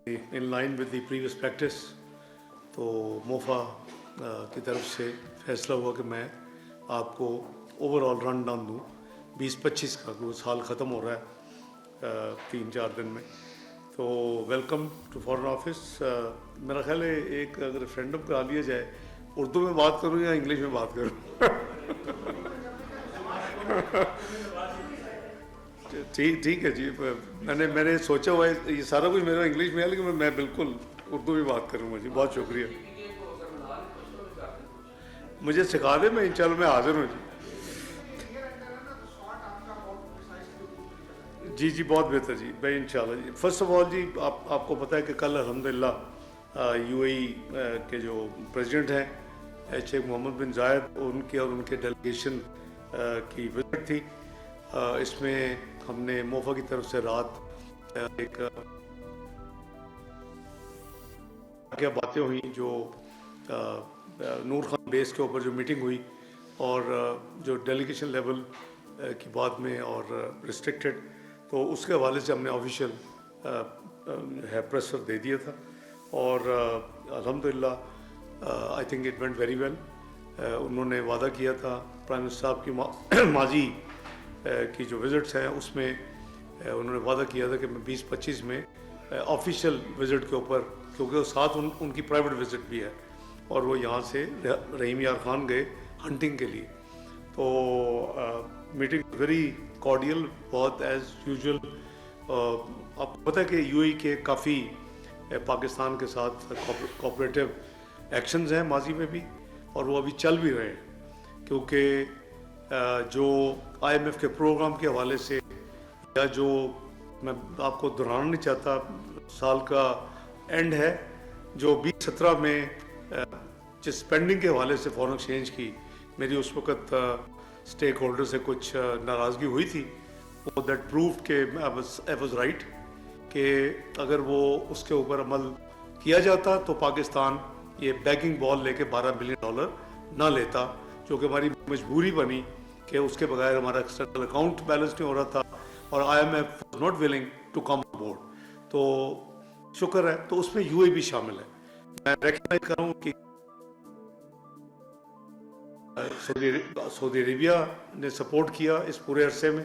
in line with the previous practice, तो MOFA की तरफ से फैसला हुआ कि मैं आपको ओवरऑल रन डाउन दूँ 20-25 का, वो साल ख़त्म हो रहा है 3-4 दिन में। तो वेलकम टू फॉरेन ऑफिस। मेरा ख्याल है एक अगर रेफरेंडम करा लिया जाए, उर्दू में बात करूँ या इंग्लिश में बात करूँ? ठीक है जी। मैंने सोचा हुआ है ये सारा कुछ मेरा इंग्लिश में है, लेकिन मैं बिल्कुल उर्दू में बात करूँगा जी। बहुत शुक्रिया, मुझे सिखा दे, मैं इंशाल्लाह मैं हाजिर हूँ जी। जी बहुत बेहतर जी, मैं इंशाल्लाह जी। फर्स्ट ऑफ ऑल जी, आपको पता है कि कल अल्हम्दुलिल्लाह यूएई के जो प्रेसिडेंट हैं शेख मोहम्मद बिन जायद, उनके और उनके डेलीगेशन की विजिट थी। इसमें हमने मोफा की तरफ से रात एक क्या बातें हुई, जो नूर खान बेस के ऊपर जो मीटिंग हुई और जो डेलीगेशन लेवल की बात में और रिस्ट्रिक्टेड, तो उसके हवाले से हमने ऑफिशियल है प्रेसर दे दिया था। और अल्हम्दुलिल्लाह I think it went very well. उन्होंने वादा किया था, प्राइम मिनिस्टर साहब की माजी की जो विज़िट्स हैं उसमें उन्होंने वादा किया था कि मैं 20-25 में ऑफिशियल विज़िट के ऊपर, क्योंकि साथ उनकी प्राइवेट विज़िट भी है, और वो यहाँ से रहीम यार खान गए हंटिंग के लिए। तो मीटिंग वेरी कॉर्डियल, बहुत एज यूजुअल। आपको पता है कि यूएई के काफ़ी पाकिस्तान के साथ कोऑपरेटिव एक्शंस हैं माजी में भी, और वो अभी चल भी रहे हैं, क्योंकि जो आईएमएफ के प्रोग्राम के हवाले से, या जो मैं आपको दोहराना नहीं चाहता, साल का एंड है, जो 2017 में जिस स्पेंडिंग के हवाले से फॉरेन एक्सचेंज की मेरी उस वक़्त स्टेक होल्डर से कुछ नाराज़गी हुई थी, वो दैट प्रूव्ड कि आई वाज राइट, कि अगर वो उसके ऊपर अमल किया जाता तो पाकिस्तान ये बैगिंग बॉल लेके $12 बिलियन ना लेता, जो कि हमारी मजबूरी बनी कि उसके बगैर हमारा एक्सटर्नल अकाउंट बैलेंस नहीं हो रहा था, और IMF was not willing to come board. तो शुक्र है, तो उसमें यूएई भी शामिल है। मैं रिकग्नाइज करूँ कि सऊदी अरेबिया ने सपोर्ट किया इस पूरे अरसे में।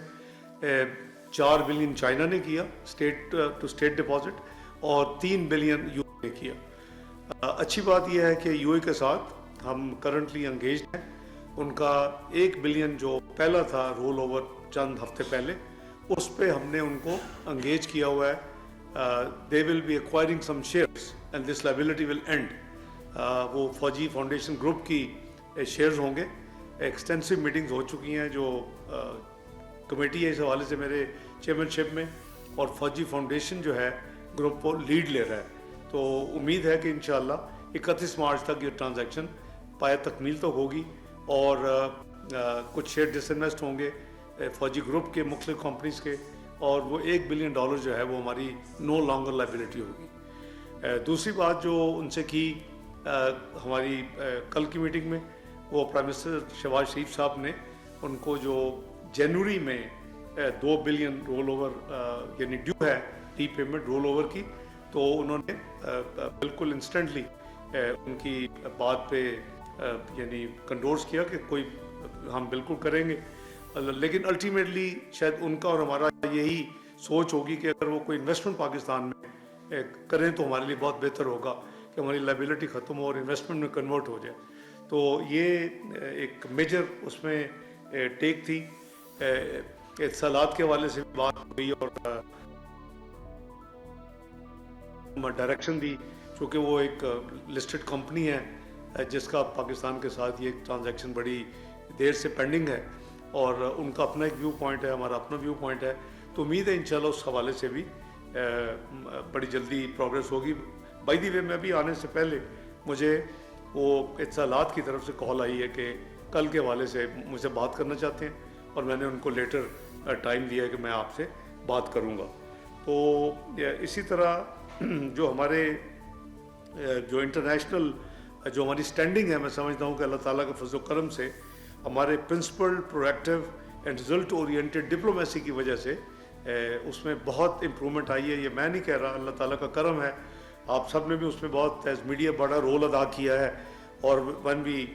4 बिलियन चाइना ने किया स्टेट टू स्टेट डिपॉजिट, और 3 बिलियन यूएई ने किया। अच्छी बात यह है कि यूएई के साथ हम करंटली एंगेज्ड हैं। उनका 1 बिलियन जो पहला था रोल ओवर चंद हफ्ते पहले, उस पे हमने उनको एंगेज किया हुआ है। They will be acquiring some shares and this liability will end. वो फौजी फाउंडेशन ग्रुप की शेयर्स होंगे। एक्सटेंसिव मीटिंग्स हो चुकी हैं, जो कमेटी है इस हवाले से मेरे चेयरमैनशिप में, और फौजी फाउंडेशन जो है ग्रुप को लीड ले रहा है। तो उम्मीद है कि इंशाल्लाह 31 मार्च तक ये ट्रांजैक्शन पाया तकमील तो होगी, और कुछ शेयर डिसइन्वेस्ट होंगे फौजी ग्रुप के मुख्तलिफ कंपनीज़ के, और वो $1 बिलियन जो है वो हमारी नो लॉन्गर लायबिलिटी होगी। दूसरी बात जो उनसे की हमारी कल की मीटिंग में, वो प्राइम मिनिस्टर शहबाज शरीफ साहब ने उनको जो जनवरी में 2 बिलियन रोल ओवर यानी ड्यू है री पेमेंट रोल ओवर की, तो उन्होंने बिल्कुल इंस्टेंटली उनकी बात पे यानी कंडोर्स किया कि कोई हम बिल्कुल करेंगे। लेकिन अल्टीमेटली शायद उनका और हमारा यही सोच होगी कि अगर वो कोई इन्वेस्टमेंट पाकिस्तान में करें तो हमारे लिए बहुत बेहतर होगा कि हमारी लायबिलिटी ख़त्म हो और इन्वेस्टमेंट में कन्वर्ट हो जाए। तो ये एक मेजर उसमें टेक थी। इत्तलात के हवाले से बात हुई और डायरेक्शन दी, चूँकि वो एक लिस्टेड कंपनी है जिसका पाकिस्तान के साथ ये ट्रांजैक्शन बड़ी देर से पेंडिंग है, और उनका अपना एक व्यू पॉइंट है, हमारा अपना व्यू पॉइंट है। तो उम्मीद है इंशाल्लाह उस हवाले से भी बड़ी जल्दी प्रोग्रेस होगी। बाय द वे, मैं भी आने से पहले मुझे वो इत्तलात की तरफ से कॉल आई है कि कल के हवाले से मुझसे बात करना चाहते हैं, और मैंने उनको लेटर टाइम दिया है कि मैं आपसे बात करूँगा। तो इसी तरह जो हमारे जो इंटरनेशनल जो हमारी स्टैंडिंग है, मैं समझता हूँ कि अल्लाह ताला के फजल करम से हमारे principal proactive and result oriented diplomacy की वजह से اس میں بہت امپرومنٹ آئی ہے. یہ میں نہیں کہہ رہا, اللہ تعالیٰ کا کرم ہے. آپ سب نے بھی اس میں بہت ایز میڈیا بڑا رول ادا کیا ہے. اور one we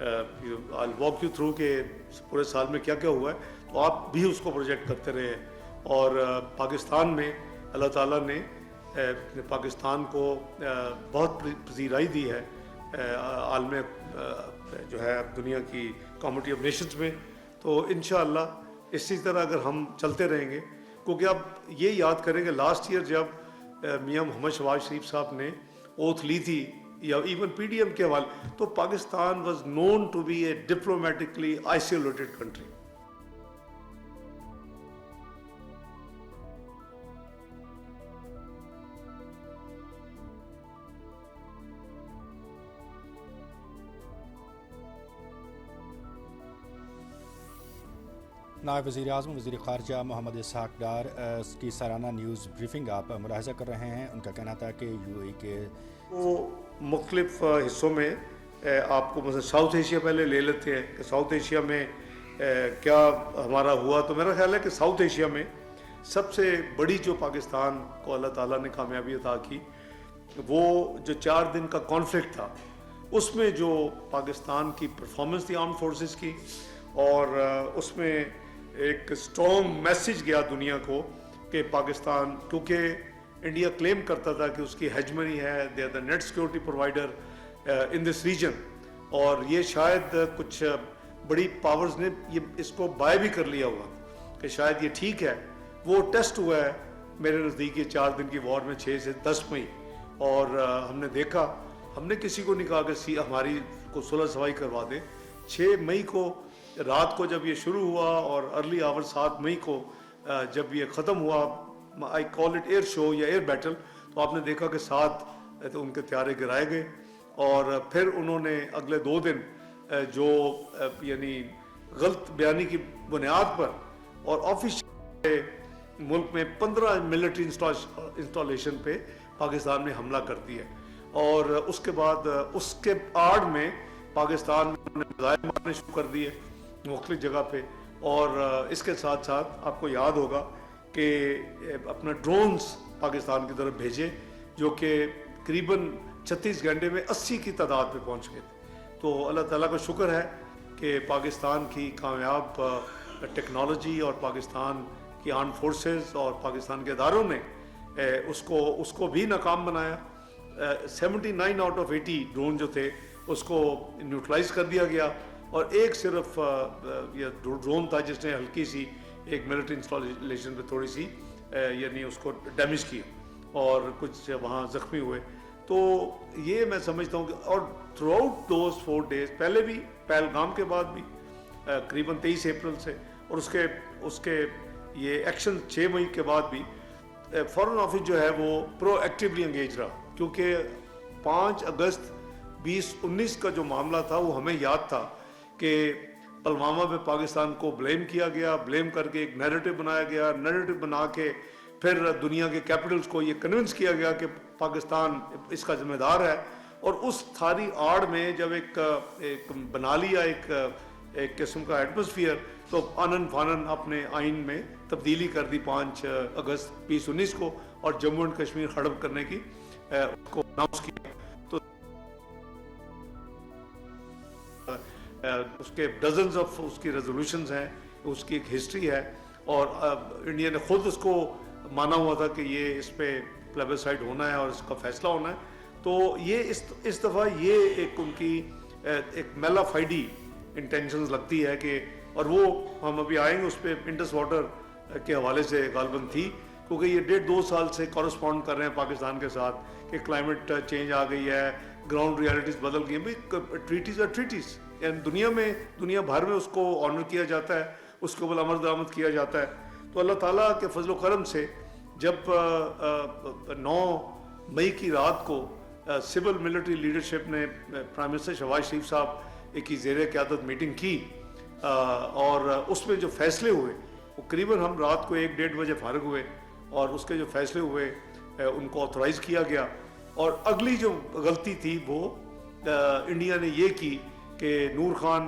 I walk you through کہ پورے سال میں کیا کیا ہوا ہے, تو آپ بھی اس کو پروجیکٹ کرتے رہے ہیں. اور پاکستان میں اللہ تعالیٰ نے پاکستان کو بہت پذیرائی دی ہے عالم جو ہے دنیا کی کمیونٹی آف نیشنز میں. تو انشاءاللہ اسی طرح اگر ہم چلتے رہیں گے, کیونکہ اب یہ یاد کریں کہ لاسٹ ایئر جب میاں محمد شہباز شریف صاحب نے اوتھ لی تھی, یا ایون پی ڈی ایم کے حوالے, تو Pakistan was known to be a diplomatically isolated country. نائب وزیر اعظم وزیر خارجہ محمد اسحاق ڈار کی سالانہ نیوز بریفنگ آپ ملاحظہ کر رہے ہیں. ان کا کہنا تھا کہ یو اے کے وہ مختلف حصوں میں آپ کو مثلا ساؤتھ ایشیا پہلے لے لیتے ہیں کہ ساؤتھ ایشیا میں کیا ہمارا ہوا. تو میرا خیال ہے کہ ساؤتھ ایشیا میں سب سے بڑی جو پاکستان کو اللہ تعالیٰ نے کامیابی عطا کی, وہ جو 4 دن کا کانفلکٹ تھا, اس میں جو پاکستان کی پرفارمنس تھی آرم فورسز کی, اور اس میں ایک اسٹرانگ میسیج گیا دنیا کو کہ پاکستان, کیونکہ انڈیا کلیم کرتا تھا کہ اس کی ہیجمنی ہے, they are the net security provider in this region, اور یہ شاید کچھ بڑی پاورز نے یہ اس کو بائے بھی کر لیا ہوا کہ شاید یہ ٹھیک ہے. وہ ٹیسٹ ہوا ہے میرے نزدیک یہ 4 دن کی وار میں 6 سے 10 مئی, اور ہم نے دیکھا, ہم نے کسی کو نہیں کہا کہ ہماری کو صلح صفائی کروا دے. 6 مئی کو رات کو جب یہ شروع ہوا, اور ارلی آور 7 مئی کو جب یہ ختم ہوا, آئی کال اٹ ایئر شو یا ایئر بیٹل, تو آپ نے دیکھا کہ 7 ان کے طیارے گرائے گئے. اور پھر انہوں نے اگلے 2 دن جو یعنی غلط بیانی کی بنیاد پر اور آفیشیل ملک میں 15 ملٹری انسٹالیشن پہ پاکستان میں حملہ کر دیا, اور اس کے بعد اس کے آڑ میں پاکستان میں انہوں نے میزائل مارنے شروع کر دیے مختلف جگہ پہ. اور اس کے ساتھ ساتھ آپ کو یاد ہوگا کہ اپنا ڈرونز پاکستان کی طرف بھیجے, جو کہ قریباً 36 گھنٹے میں 80 کی تعداد پہ پہنچ گئے. تو اللہ تعالیٰ کا شکر ہے کہ پاکستان کی کامیاب ٹیکنالوجی اور پاکستان کی آرم فورسز اور پاکستان کے اداروں نے اس کو بھی ناکام بنایا. 79 آؤٹ آف 80 ڈرون جو تھے اس کو نیوٹرلائز کر دیا گیا, اور ایک صرف یہ ڈرون تھا جس نے ہلکی سی ایک ملٹری انسٹالیشن پہ تھوڑی سی یعنی اس کو ڈیمیج کیا, اور کچھ وہاں زخمی ہوئے. تو یہ میں سمجھتا ہوں کہ اور تھرو آؤٹ دوز 4 ڈیز, پہلے بھی پہلگام کے بعد بھی قریباً 23 اپریل سے, اور اس کے یہ ایکشن 6 مئی کے بعد بھی فارن آفس جو ہے وہ پرو ایکٹیولی انگیج رہا. کیونکہ 5 اگست 2019 کا جو معاملہ تھا وہ ہمیں یاد تھا کہ پلوامہ میں پاکستان کو بلیم کیا گیا, بلیم کر کے ایک نیریٹو بنایا گیا, نیریٹو بنا کے پھر دنیا کے کیپٹلز کو یہ کنونس کیا گیا کہ پاکستان اس کا ذمہ دار ہے. اور اس ساری آڑ میں جب ایک بنا لیا ایک قسم کا ایٹماسفیئر, تو آنن فانن اپنے آئین میں تبدیلی کر دی 5 اگست 2019 کو, اور جموں اینڈ کشمیر ہڑپ کرنے کی اس کو اناؤنس کیا. تو اس کے ڈزنز آف اس کی ریزولوشنز ہیں, اس کی ایک ہسٹری ہے, اور انڈیا نے خود اس کو مانا ہوا تھا کہ یہ اس پہ پلیبسائڈ ہونا ہے اور اس کا فیصلہ ہونا ہے. تو یہ اس دفعہ یہ ایک ان کی ایک میلا فائڈی انٹینشنز لگتی ہے کہ, اور وہ ہم ابھی آئیں گے اس پہ, انڈس واٹر کے حوالے سے غالباً تھی, کیونکہ یہ 1.5-2 سال سے کورسپونڈ کر رہے ہیں پاکستان کے ساتھ کہ کلائمیٹ چینج آ گئی ہے, گراؤنڈ ریالٹیز بدل گئی ہیں. ٹریٹیز اور ٹریٹیز دنیا بھر میں اس کو آنر کیا جاتا ہے, اس کو عمل درآمد کیا جاتا ہے. تو اللہ تعالیٰ کے فضل و کرم سے جب 9 مئی کی رات کو سول ملٹری لیڈرشپ نے پرائم منسٹر شہباز شریف صاحب کی زیر قیادت میٹنگ کی, اور اس میں جو فیصلے ہوئے وہ قریباً ہم رات کو 1-1:30 بجے فارغ ہوئے, اور اس کے جو فیصلے ہوئے ان کو آتھورائز کیا گیا. اور اگلی جو غلطی تھی وہ انڈیا نے یہ کی کہ نور خان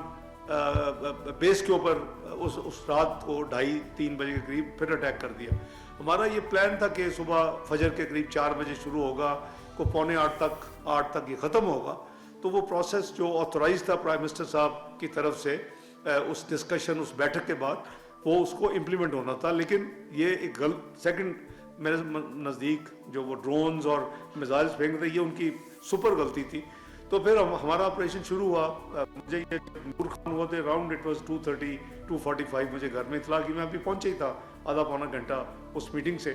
बेस के ऊपर उस रात को 2:30-3 बजे के करीब फिर अटैक कर दिया। हमारा ये प्लान था कि सुबह फजर के करीब 4 बजे शुरू होगा, को 7:45 तक ये ख़त्म होगा। तो वो प्रोसेस जो ऑथोराइज था प्राइम मिनिस्टर साहब की तरफ से उस डिस्कशन, उस बैठक के बाद वो उसको इम्प्लीमेंट होना था। लेकिन ये एक सेकंड मेरे नज़दीक जो वो ड्रोन्स और मिसाइल्स फेंक रहे, ये उनकी सुपर गलती थी। तो फिर हमारा ऑपरेशन शुरू हुआ। मुझे ये नूर खान हुआ थे अराउंड इट वाज 2:30 2:45 मुझे घर में इतला की, मैं अभी पहुंचे ही था आधा पौना घंटा उस मीटिंग से।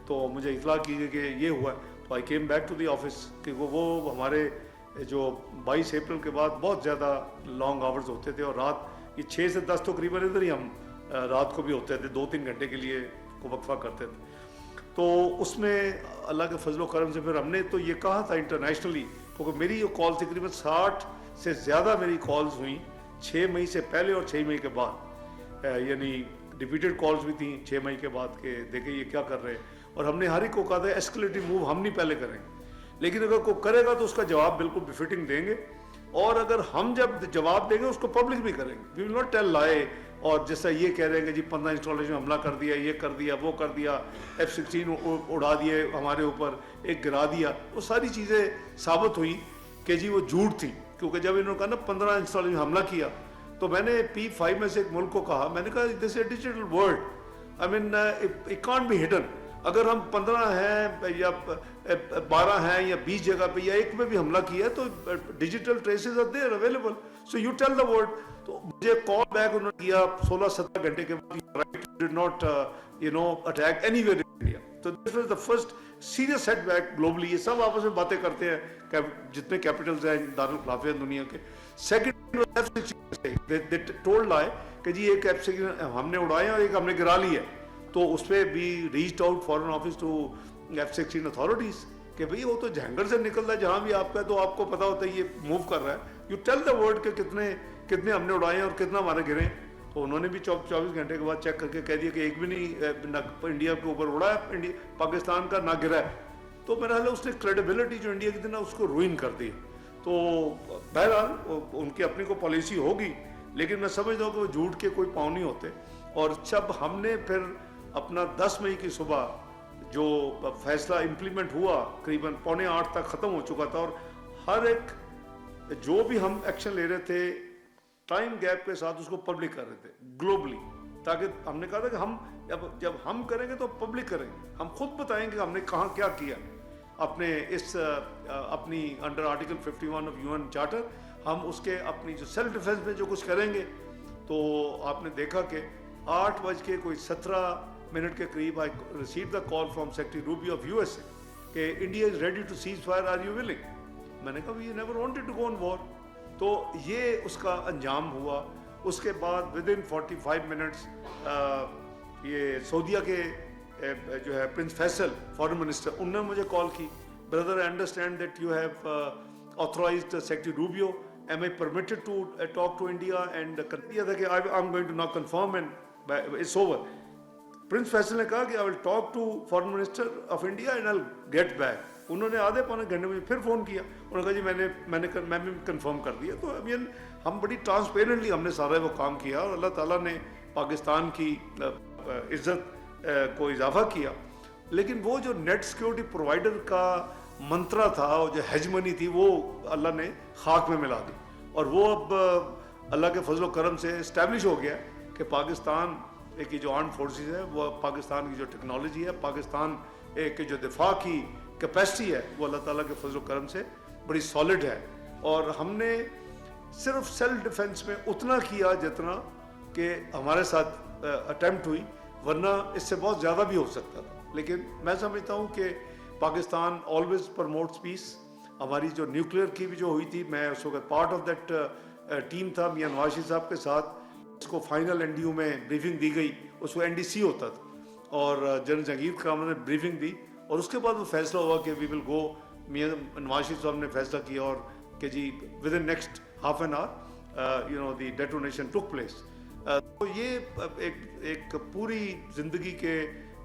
तो मुझे इतला की कि ये हुआ। तो I came back to the office कि वो हमारे जो 22 अप्रैल के बाद बहुत ज़्यादा लॉन्ग आवर्स होते थे और रात ये 6 से 10 तो करीबन इधर ही हम रात को भी होते थे, 2-3 घंटे के लिए को वक्फा करते थे। तो उसमें अल्लाह के फजलो करम से फिर हमने तो ये कहा था इंटरनेशनली, क्योंकि मेरी ये कॉल तकरीबन 60 से ज़्यादा मेरी कॉल्स हुई 6 मई से पहले और 6 मई के बाद, यानी रिपीटेड कॉल्स भी थी 6 मई के बाद के देखे ये क्या कर रहे हैं। और हमने हर एक को कहा था एस्केलेटिव मूव हम नहीं पहले करेंगे, लेकिन अगर कोई करेगा तो उसका जवाब बिल्कुल बिफिटिंग देंगे, और अगर हम जब जवाब देंगे उसको पब्लिक भी करेंगे। वी विल नॉट टेल लाए और जैसा ये कह रहे हैं कि जी 15 इंस्टॉलेशन हमला कर दिया, ये कर दिया, वो कर दिया, F-16 उड़ा दिए हमारे ऊपर, एक गिरा दिया। वो सारी चीज़ें साबित हुई कि जी वो झूठ थी। क्योंकि जब इन्होंने कहा ना 15 इंस्टॉलेशन हमला किया, तो मैंने P5 में से एक मुल्क को कहा, मैंने कहा this is digital world, I mean it can't be hidden. अगर हम 15 हैं या 12 हैं या 20 जगह पे या एक में भी हमला किया है तो digital traces are there available, so you tell the world. तो मुझे कॉल बैक उन्होंने किया 16-17 घंटे के बाद, did not attack anywhere in India. तो this was the first serious setback globally. ये सब आपस में बातें करते हैं जितने कैपिटल्स हैं दारुल खिलाफियत दुनिया के। सेकंड F-16 दे टोल्ड लाई कि जी एक F-16 हमने उड़ाए और एक हमने गिरा ली है। तो उस पर भी reached out foreign office to F-16 authorities कि भाई वो तो जहंगर से निकल रहा है जहाँ भी आपका, तो आपको पता होता है ये मूव कर रहा है। यू टेल द वर्ल्ड के कितने हमने उड़ाए हैं और कितना हमारे गिरे। तो उन्होंने भी 24 घंटे के बाद चेक करके कह दिया कि एक भी नहीं इंडिया के ऊपर उड़ा है, पाकिस्तान का ना गिरा है। तो मेरा ख्याल है उसने क्रेडिबिलिटी जो इंडिया की थी ना उसको रुइन कर दी। तो बहरहाल उनकी अपनी को पॉलिसी होगी, लेकिन मैं समझता हूँ कि वो झूठ के कोई पाँव नहीं होते। और जब हमने फिर अपना 10 मई की सुबह जो फैसला इम्प्लीमेंट हुआ, करीबन 7:45 तक ख़त्म हो चुका था, और हर एक जो भी हम एक्शन ले रहे थे टाइम गैप के साथ उसको पब्लिक कर रहे थे ग्लोबली, ताकि हमने कहा था कि हम जब हम करेंगे तो पब्लिक करेंगे, हम खुद बताएंगे हमने कहाँ क्या किया अपने अपनी under article 51 of UN charter. हम उसके अपनी जो सेल्फ डिफेंस में जो कुछ करेंगे। तो आपने देखा कि 8:17 के करीब I receive the call from secretary Rubio of USA कि India is ready to cease fire, are you willing. मैंने कहा we never wanted to go on war. तो ये उसका अंजाम हुआ। उसके बाद विद इन 45 मिनट्स ये सऊदीया के जो है प्रिंस फैसल फॉरेन मिनिस्टर, उन्होंने मुझे कॉल की, brother I understand that you have authorised secretary Rubio, am I permitted to talk to India, and कर दिया था कि I am going to not confirm and it's over. Prince Faisal ने कहा कि I will talk to foreign minister of India and I will get back. उन्होंने आधे पौने घंटे में फिर फ़ोन किया, उन्होंने कहा जी मैं भी कंफर्म कर दिया। तो अब ये हम बड़ी ट्रांसपेरेंटली हमने सारा वो काम किया और अल्लाह ताला ने पाकिस्तान की इज़्ज़त को इजाफा किया। लेकिन वो जो नेट सिक्योरिटी प्रोवाइडर का मंत्रा था और जो हेजमनी थी वो अल्लाह ने खाक में मिला दी, और वो अब अल्लाह के फजल करम से इस्टेब्लिश हो गया कि पाकिस्तान की जो आर्म फोर्सेस है, वो पाकिस्तान की जो टेक्नोलॉजी है, पाकिस्तान की जो दिफा की कैपेसिटी है, वो अल्लाह ताला के फजल करम से बड़ी सॉलिड है। और हमने सिर्फ सेल्फ डिफेंस में उतना किया जितना कि हमारे साथ अटेम्प्ट हुई, वरना इससे बहुत ज़्यादा भी हो सकता था। लेकिन मैं समझता हूँ कि पाकिस्तान ऑलवेज प्रमोट्स पीस। हमारी जो न्यूक्लियर की भी जो हुई थी, मैं उस वक्त पार्ट ऑफ दैट टीम था मियां नवाज शरीफ साहब के साथ। उसको फाइनल NDU में ब्रीफिंग दी गई, उसको NDC होता था, और जनरल जहांगीर खान ने ब्रीफिंग दी, और उसके बाद वो फैसला हुआ कि वी विल गो। मियां नवाज शरीफ साहब ने फैसला किया और कि जी within next half an hour the detonation took place. तो ये एक पूरी ज़िंदगी के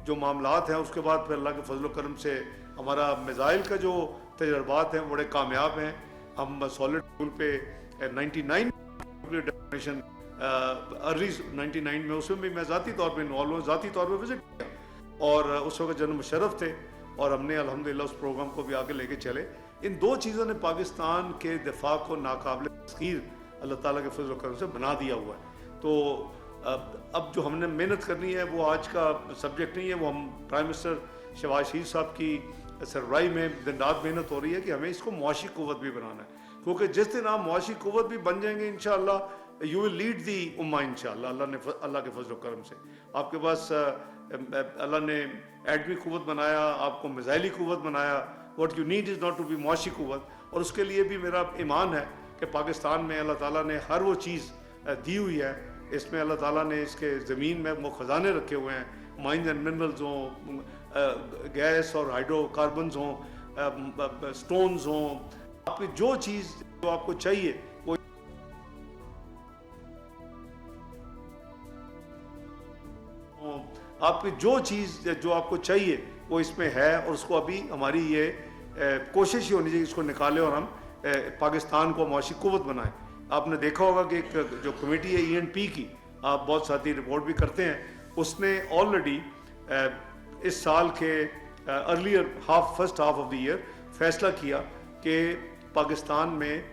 जो मामलात हैं, उसके बाद फिर अल्लाह के फजल करम से हमारा मिसाइल का जो तजर्बात हैं बड़े कामयाब हैं। हम सॉलिड फ्यूल पे 99 डेफिनेशन अर्ली 99 में, उसमें भी मैं ज़ाती तौर पे इन्वॉल्व हूँ, ज़ाती तौर पे विजिट किया, और उस वक्त जनरल मुशर्रफ थे और हमने अल्हम्दुलिल्लाह उस प्रोग्राम को भी आगे लेके चले। इन दो चीज़ों ने पाकिस्तान के दिफा को नाकाबिल तस्खीर अल्लाह ताला के फजल करम से बना दिया हुआ है। तो अब जो हमने मेहनत करनी है वो आज का सब्जेक्ट नहीं है, वो हम प्राइम मिनिस्टर शहबाज शरीफ साहब की सरबराही में दिन रात मेहनत हो रही है कि हमें इसको मुआशी क़ुव्वत भी बनाना है, क्योंकि जिस दिन आप मुआशी क़ुव्वत भी बन जाएंगे इंशाअल्लाह यू विल लीड दी उम्मा इंशाअल्लाह, अल्लाह के फजल करम से। आपके पास अल्लाह ने एटमी क़ुव्वत बनाया, आपको मिसाइली क़ुव्वत बनाया, what you need is not to be मुआशी क़ुव्वत, और उसके लिए भी मेरा ईमान है कि पाकिस्तान में अल्लाह ताला ने हर वो चीज़ दी हुई है। इसमें अल्लाह ताला ने इसके ज़मीन में वो ख़जाने रखे हुए हैं, माइंस एंड मिनरल्स हों, गैस और हाइड्रोकार्बन्स हों, स्टोन्स हों, आपकी जो चीज़ जो आपको चाहिए वो आपकी जो चीज़ जो आपको चाहिए वो इसमें है, और उसको अभी हमारी ये कोशिश ही होनी चाहिए इसको निकालें और हम पाकिस्तान को मुआशी क़ुव्वत बनाएं। आपने देखा होगा कि एक जो कमेटी है ENP की, आप बहुत साथी रिपोर्ट भी करते हैं, उसने ऑलरेडी इस साल के first half of the year फैसला किया कि पाकिस्तान में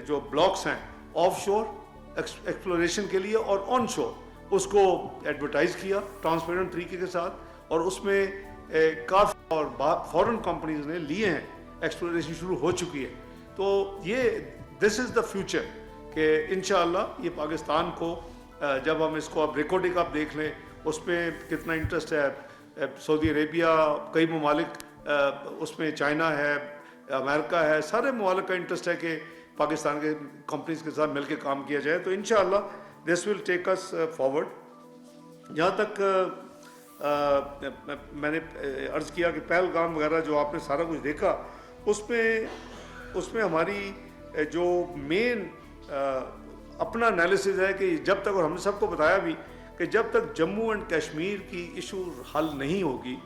जो ब्लॉक्स हैं ऑफ शोर एक्सप्लोरेशन के लिए और ऑन शोर, उसको एडवर्टाइज़ किया ट्रांसपेरेंट तरीके के साथ, और उसमें काफ़ी और फॉरेन कंपनीज ने लिए हैं, एक्सप्लोरेशन शुरू हो चुकी है। तो ये दिस इज़ द फ्यूचर कि इंशाअल्लाह ये पाकिस्तान को जब हम इसको अब रिकॉर्डिंग आप देख लें, उसमें कितना इंटरेस्ट है, सऊदी अरेबिया, कई ममालिक उसमें, चाइना है, अमेरिका है, सारे ममालिक का इंटरेस्ट है कि पाकिस्तान के कंपनीज के साथ मिलकर काम किया जाए। तो इंशाअल्लाह this will take us forward. जहाँ तक मैंने अर्ज़ किया कि पहलगाम वगैरह जो आपने सारा कुछ देखा, उसमें हमारी जो मेन अपना एनालिसिस है कि जब तक, और हमने सबको बताया भी कि जब तक जम्मू एंड कश्मीर की इशू हल नहीं होगी,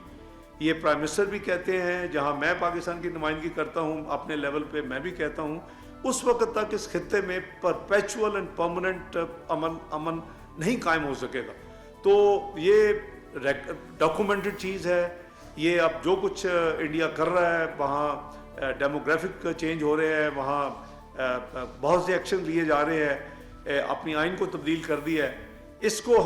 ये प्राइम मिनिस्टर भी कहते हैं, जहां मैं पाकिस्तान की नुमाइंदगी करता हूं अपने लेवल पे, मैं भी कहता हूं, उस वक्त तक इस खित्ते में परपेचुअल एंड परमानेंट अमन नहीं कायम हो सकेगा। तो ये डॉक्यूमेंटेड चीज़ है, ये अब जो कुछ इंडिया कर रहा है, वहाँ डेमोग्राफिक चेंज हो रहे हैं, वहाँ बहुत से एक्शन लिए जा रहे हैं, अपनी आइन को तब्दील कर दिया है, इसको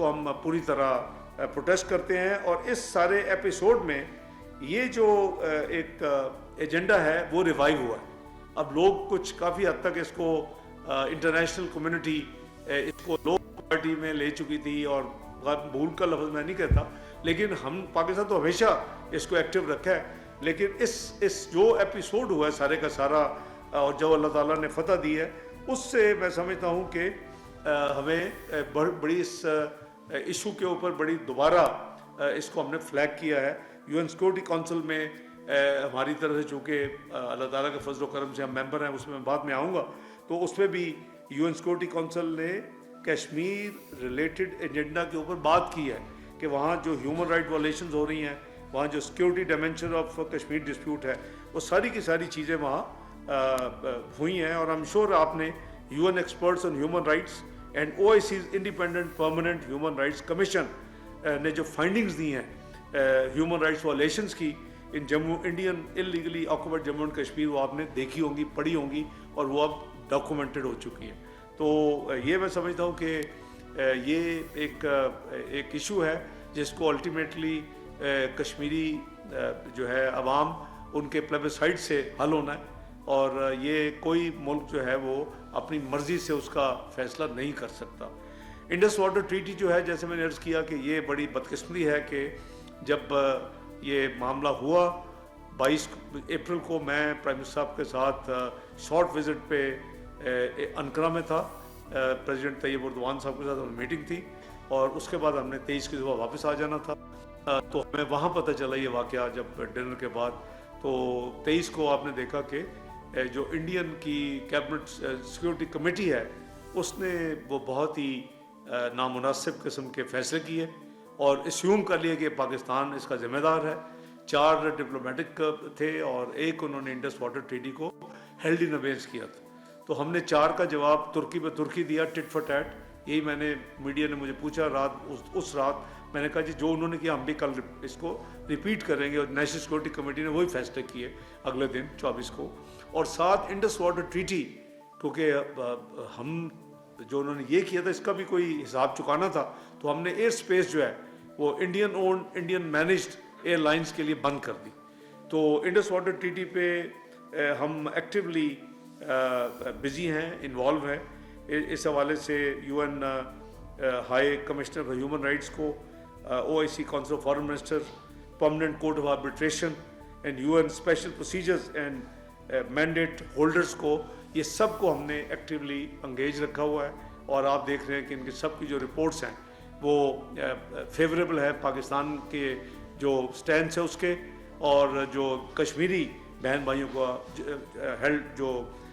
हम पूरी तरह प्रोटेस्ट करते हैं। और इस सारे एपिसोड में ये जो एक एजेंडा है वो रिवाइव हुआ है। अब लोग कुछ काफ़ी हद तक इसको इंटरनेशनल कम्युनिटी इसको लो पार्टी में ले चुकी थी, और भूल का लफ्ज़ मैं नहीं कहता, लेकिन हम पाकिस्तान तो हमेशा इसको एक्टिव रखा है। लेकिन इस जो एपिसोड हुआ है सारे का सारा, और जो अल्लाह ताला ने फतह दी है, उससे मैं समझता हूँ कि हमें बड़ी इस इशू के ऊपर बड़ी दोबारा इसको हमने फ्लैग किया है। UN सिक्योरिटी काउंसिल में हमारी तरफ से, चूँकि अल्लाह ताला के फजल करम से हम मेंबर हैं, उसमें बाद में आऊँगा, तो उसमें भी UN सिक्योरिटी काउंसिल ने कश्मीर रिलेटेड एजेंडा के ऊपर बात की है कि वहाँ जो ह्यूमन राइट वायलेशंस हो रही हैं, वहाँ जो security dimension of Kashmir dispute है, वो सारी की सारी चीज़ें वहाँ हुई हैं। और आई एम श्योर आपने UN experts on human rights and OIC's independent permanent human rights commission ने जो फाइंडिंग्स दी हैं ह्यूमन राइट्स वायलेशंस की in Indian illegally occupied Jammu and Kashmir, वो आपने देखी होंगी, पढ़ी होंगी, और वो अब डॉक्यूमेंटेड हो चुकी है। तो ये मैं समझता हूँ कि ये एक इशू है जिसको अल्टीमेटली कश्मीरी जो है अवाम, उनके प्लेबिसाइड से हल होना है, और ये कोई मुल्क जो है वो अपनी मर्ज़ी से उसका फैसला नहीं कर सकता। इंडस वाटर ट्रीटी जो है, जैसे मैंने अर्ज़ किया कि ये बड़ी बदकिस्मती है कि जब ये मामला हुआ 22 अप्रैल को, मैं प्राइम मिनिस्टर साहब के साथ शॉर्ट विज़िट पे अनकरा में था, प्रेसिडेंट तैयब उर्दवान साहब के साथ हमारी मीटिंग थी, और उसके बाद हमने 23 की सुबह वापस आ जाना था। तो हमें वहाँ पता चला ये वाक़या जब डिनर के बाद। तो 23 को आपने देखा कि जो इंडियन की कैबिनेट सिक्योरिटी कमेटी है, उसने वो बहुत ही नामुनासिब किस्म के फैसले किए और अस्यूम कर लिया कि पाकिस्तान इसका ज़िम्मेदार है। 4 डिप्लोमेटिक थे और एक उन्होंने इंडस वाटर ट्रीटी को हेल्ड इन अबेंस किया था। تو ہم نے 4 کا جواب ترکی پہ ترکی دیا، ٹٹ فار ٹیٹ. یہی میں نے میڈیا نے مجھے پوچھا رات اس رات میں نے کہا جی جو انہوں نے کیا ہم بھی کل اس کو ریپیٹ کریں گے، اور نیشنل سیکورٹی کمیٹی نے وہی فیصلے کیے اگلے دن 24 کو. اور ساتھ انڈس واٹر ٹریٹی، کیونکہ ہم جو انہوں نے یہ کیا تھا اس کا بھی کوئی حساب چکانا تھا، تو ہم نے ایئر سپیس جو ہے وہ Indian owned Indian managed airlines کے لیے بند کر دی. تو انڈس واٹر ٹریٹی پہ ہم ایکٹیولی بزی ہیں، انوالو ہیں. اس حوالے سے U N high commissioner for human rights کو، O I C council of foreign minister, permanent court of arbitration and U N special procedures and mandate holders کو، یہ سب کو ہم نے ایکٹیولی انگیج رکھا ہوا ہے. اور آپ دیکھ رہے ہیں کہ ان کی سب کی جو رپورٹس ہیں وہ فیوریبل ہے پاکستان کے جو سٹینڈس ہے اس کے، اور جو کشمیری بہن بھائیوں کا ہیلڈ جو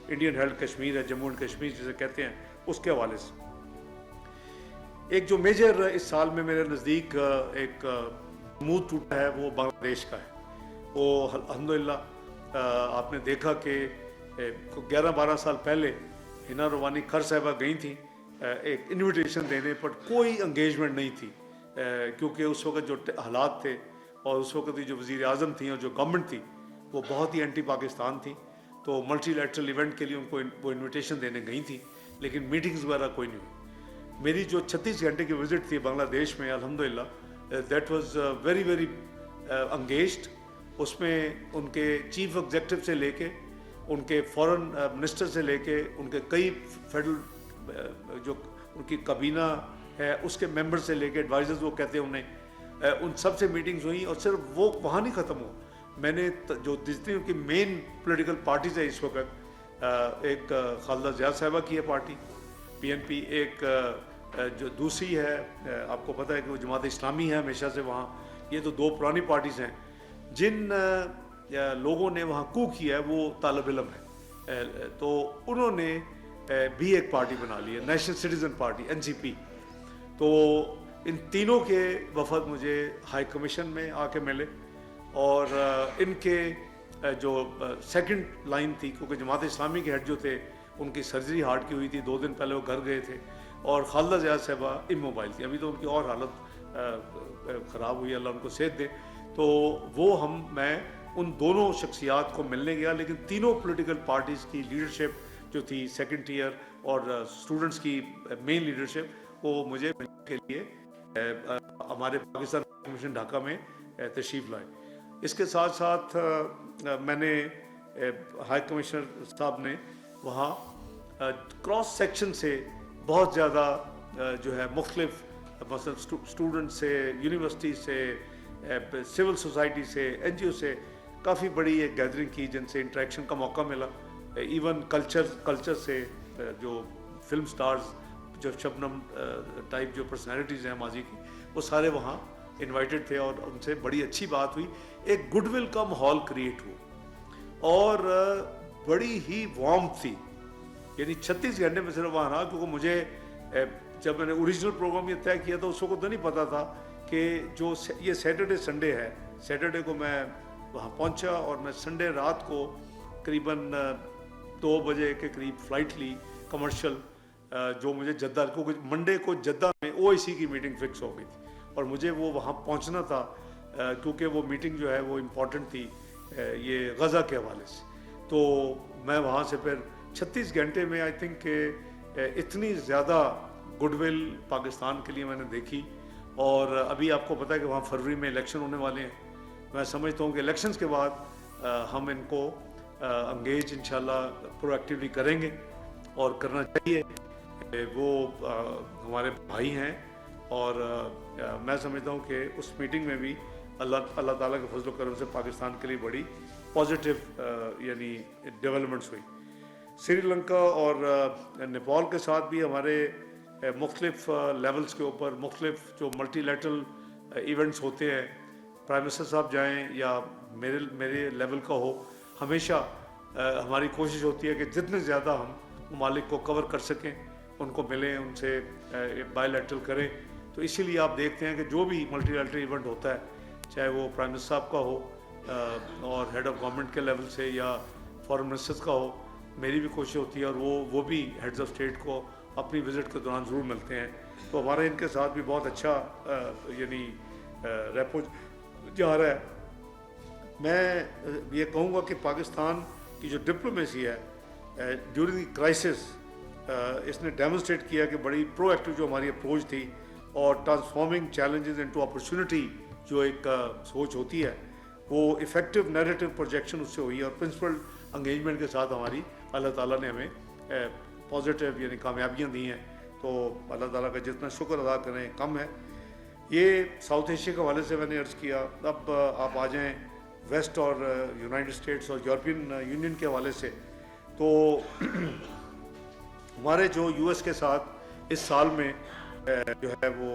انڈین ہیلڈ کشمیر ہے، جموں اینڈ کشمیر جسے کہتے ہیں، اس کے حوالے سے. ایک جو میجر اس سال میں میرے نزدیک ایک موڈ ٹوٹا ہے وہ بنگلہ دیش کا ہے. وہ الحمدللہ آپ نے دیکھا کہ 11-12 سال پہلے ہنا روانی کھر صاحبہ گئی تھیں ایک انویٹیشن دینے، پر کوئی انگیجمنٹ نہیں تھی، کیونکہ اس وقت جو حالات تھے اور اس وقت جو وزیر اعظم تھیں اور جو گورنمنٹ تھی وہ بہت ہی اینٹی پاکستان تھی. تو ملٹی لیٹرل ایونٹ کے لیے ان کو وہ انویٹیشن دینے گئی تھی، لیکن میٹنگز وغیرہ کوئی نہیں ہوئی. میری جو 36 گھنٹے کی وزٹ تھی بنگلہ دیش میں، الحمدللہ that was very very engaged. اس میں ان کے چیف ایگزیکٹو سے لے کے، ان کے فورن منسٹر سے لے کے، ان کے کئی فیڈرل جو ان کی کابینہ ہے اس کے ممبر سے لے کے ایڈوائزرز وہ کہتے ہیں انہیں، ان سب سے میٹنگز ہوئیں. اور صرف وہ وہاں نہیں ختم ہوا، میں نے جو جتنی ان کی مین پولیٹیکل پارٹیز ہیں اس وقت، ایک خالدہ زیاد صاحبہ کی ہے پارٹی پی این پی، ایک جو دوسری ہے آپ کو پتہ ہے کہ وہ جماعت اسلامی ہے ہمیشہ سے وہاں. یہ تو 2 پرانی پارٹیز ہیں. جن لوگوں نے وہاں کو کیا ہے وہ طالب علم ہے، تو انہوں نے بھی ایک پارٹی بنا لی ہے، نیشنل سٹیزن پارٹی NCP. تو ان تینوں کے وفد مجھے ہائی کمیشن میں آ کے ملے، اور ان کے جو سیکنڈ لائن تھی، کیونکہ جماعت اسلامی کے ہیڈ جو تھے ان کی سرجری ہارٹ کی ہوئی تھی، 2 دن پہلے وہ گھر گئے تھے، اور خالدہ زیاد صاحبہ اموبائل تھی. ابھی تو ان کی اور حالت خراب ہوئی، اللہ ان کو صحت دے. تو وہ میں ان دونوں شخصیات کو ملنے گیا، لیکن تینوں پولیٹیکل پارٹیز کی لیڈرشپ جو تھی سیکنڈ ٹیئر اور اسٹوڈنٹس کی مین لیڈرشپ، وہ مجھے ملنے کے لیے ہمارے پاکستان کمیشن ڈھاکہ میں تشریف لائے. اس کے ساتھ ساتھ میں نے ہائی کمشنر صاحب نے وہاں کراس سیکشن سے بہت زیادہ جو ہے مختلف مثلا اسٹوڈنٹ سے، یونیورسٹی سے، سول سوسائٹی سے، NGO سے کافی بڑی ایک گیدرنگ کی جن سے انٹریکشن کا موقع ملا. ایون کلچر سے جو فلم سٹارز، جو شبنم ٹائپ جو پرسنالٹیز ہیں ماضی کی، وہ سارے وہاں انوائٹڈ تھے، اور ان سے بڑی اچھی بات ہوئی. ایک گڈ ول کا ماحول کریٹ ہوا اور بڑی ہی وارم تھی. یعنی 36 گھنٹے میں صرف وہاں رہا، کیونکہ مجھے جب میں نے اوریجنل پروگرام یہ طے کیا تھا اس وقت تو نہیں پتا تھا کہ جو یہ سیٹرڈے سنڈے ہے. سیٹرڈے کو میں وہاں پہنچا اور میں سنڈے رات کو قریباً 2 بجے کے قریب فلائٹ لی کمرشل، جو مجھے جدہ، کیونکہ منڈے کو جدہ میں OIC کی میٹنگ فکس ہو گئی تھی اور مجھے وہ وہاں پہنچنا تھا، کیونکہ وہ میٹنگ جو ہے وہ امپورٹنٹ تھی یہ غزہ کے حوالے سے. تو میں وہاں سے پھر 36 گھنٹے میں آئی تھنک کہ اتنی زیادہ گڈ ول پاکستان کے لیے میں نے دیکھی. اور ابھی آپ کو پتہ ہے کہ وہاں فروری میں الیکشن ہونے والے ہیں. میں سمجھتا ہوں کہ الیکشنز کے بعد ہم ان کو انگیج انشاءاللہ پرو ایکٹیولی کریں گے اور کرنا چاہیے. وہ ہمارے بھائی ہیں اور میں سمجھتا ہوں کہ اس میٹنگ میں بھی اللہ تعالیٰ کے فضل و کرم سے پاکستان کے لیے بڑی پازیٹیو یعنی ڈیولپمنٹس ہوئی. سری لنکا اور نیپال کے ساتھ بھی ہمارے مختلف لیولز کے اوپر مختلف جو ملٹی لیٹرل ایونٹس ہوتے ہیں، پرائم منسٹر صاحب جائیں یا میرے لیول کا ہو، ہمیشہ ہماری کوشش ہوتی ہے کہ جتنے زیادہ ہم ممالک کو کور کر سکیں، ان کو ملیں، ان سے بائی لیٹرل کریں. تو اسی لیے آپ دیکھتے ہیں کہ جو بھی ملٹی لیٹرل ایونٹ ہوتا ہے، چاہے وہ پرائم منسٹر صاحب کا ہو اور ہیڈ آف گورنمنٹ کے لیول سے یا فارن منسٹرز کا ہو، मेरी भी कोशिश होती है, और वो भी हेड्स ऑफ स्टेट को अपनी विज़िट के दौरान ज़रूर मिलते हैं। तो हमारा इनके साथ भी बहुत अच्छा यानी रेपो जा रहा है। मैं ये कहूँगा कि पाकिस्तान की जो डिप्लोमेसी है ड्यूरिंग द क्राइसिस, इसने डेमोन्स्ट्रेट किया कि बड़ी प्रोएक्टिव जो हमारी अप्रोच थी और ट्रांसफॉर्मिंग चैलेंजेस इनटू अपॉर्चुनिटी जो एक सोच होती है, वो इफ़ेक्टिव नैरेटिव प्रोजेक्शन उससे हुई है, और प्रिंसिपल एंगेजमेंट के साथ हमारी अल्लाह ताला ने हमें पॉजिटिव यानी कामयाबियाँ दी हैं। तो अल्लाह ताला का जितना शुक्र अदा करें कम है। ये साउथ एशिया के हवाले से मैंने अर्ज़ किया। अब आप आ जाएँ वेस्ट और यूनाइटेड स्टेट्स और यूरोपियन यूनियन के हवाले से। तो हमारे जो यूएस के साथ इस साल में जो है वो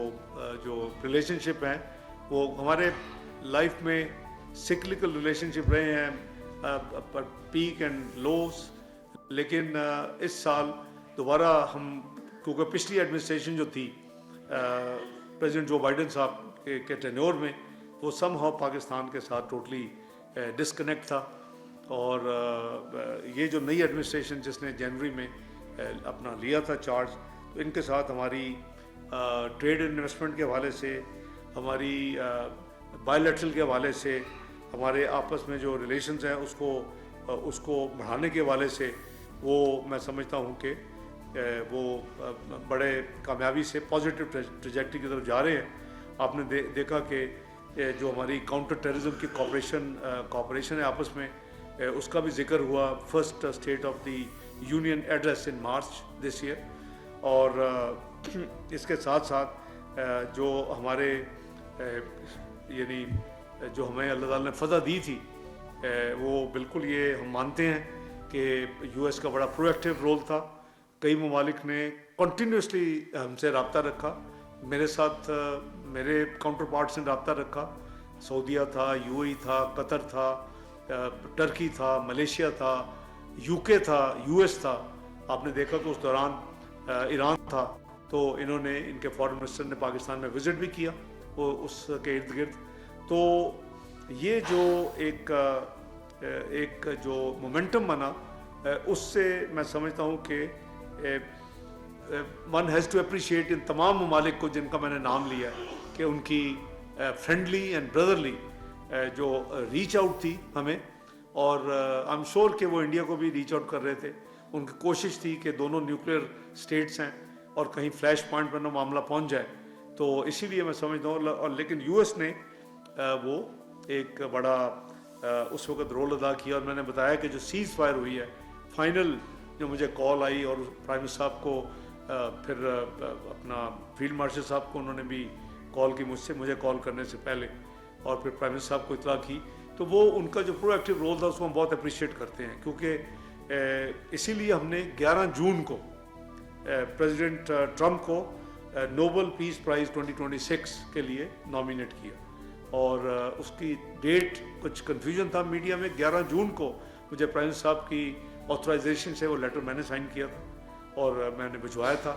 जो रिलेशनशिप हैं वो हमारे लाइफ में सिक्लिकल रिलेशनशिप रहे हैं, पर पीक एंड लोस। लेकिन इस साल दोबारा हम, क्योंकि पिछली एडमिनिस्ट्रेशन जो थी प्रेसिडेंट जो बाइडन साहब के टेन्योर में, वो समहाउ पाकिस्तान के साथ टोटली डिस्कनेक्ट था। और ये जो नई एडमिनिस्ट्रेशन जिसने जनवरी में अपना लिया था चार्ज, तो इनके साथ हमारी ट्रेड इन्वेस्टमेंट के हवाले से, हमारी बायलैटरल के हवाले से, हमारे आपस में जो रिलेशंस हैं उसको बढ़ाने के हवाले से, वो मैं समझता हूँ कि वो बड़े कामयाबी से पॉजिटिव ट्रैजेक्टरी की तरफ जा रहे हैं। आपने देखा कि जो हमारी काउंटर टेररिज्म की कॉपरेशन है आपस में, उसका भी जिक्र हुआ first state of the union address in March this year. और इसके साथ साथ जो हमारे यानी जो हमें अल्लाह ताला ने फ़ज़ा दी थी, वो बिल्कुल ये हम मानते हैं कि यूएस का बड़ा प्रोएक्टिव रोल था। कई ममालिक ने कंटिन्यूसली हमसे रब्ता रखा, मेरे साथ मेरे काउंटर पार्ट्स ने रब्ता रखा। सऊदीया था, यूएई था, कतर था, टर्की था, मलेशिया था, यूके था, यूएस था। आपने देखा कि उस दौरान ईरान था, तो इन्होंने, इनके फॉरेन मिनिस्टर ने पाकिस्तान में विज़िट भी किया वो उसके इर्द गिर्द। तो ये जो एक जो मोमेंटम बना, उससे मैं समझता हूँ कि वन हैज़ टू अप्रिशिएट इन तमाम ममालिक को जिनका मैंने नाम लिया, कि उनकी फ्रेंडली एंड ब्रदरली जो रीच आउट थी हमें, और आई एम श्योर कि वो इंडिया को भी रीच आउट कर रहे थे। उनकी कोशिश थी कि दोनों न्यूक्लियर स्टेट्स हैं और कहीं फ्लैश पॉइंट पर ना मामला पहुंच जाए, तो इसीलिए मैं समझता हूँ। और लेकिन यूएस ने वो एक बड़ा उस वक्त रोल अदा किया। और मैंने बताया कि जो सीज़ फायर हुई है, फाइनल जो मुझे कॉल आई, और प्राइम मिनिस्टर साहब को फिर अपना फील्ड मार्शल साहब को उन्होंने भी कॉल की मुझे कॉल करने से पहले, और फिर प्राइम मिनिस्टर साहब को इतला की। तो वो उनका जो प्रोएक्टिव रोल था उसको हम बहुत अप्रिशिएट करते हैं, क्योंकि इसीलिए हमने 11 जून को प्रेसिडेंट ट्रंप को नोबल पीस प्राइज़ 2026 के लिए नॉमिनेट किया। और उसकी डेट कुछ कन्फ्यूजन था मीडिया में। 11 जून को मुझे प्राइम मिनिस्टर साहब की ऑथराइजेशन से वो लेटर मैंने साइन किया था और मैंने भिजवाया था।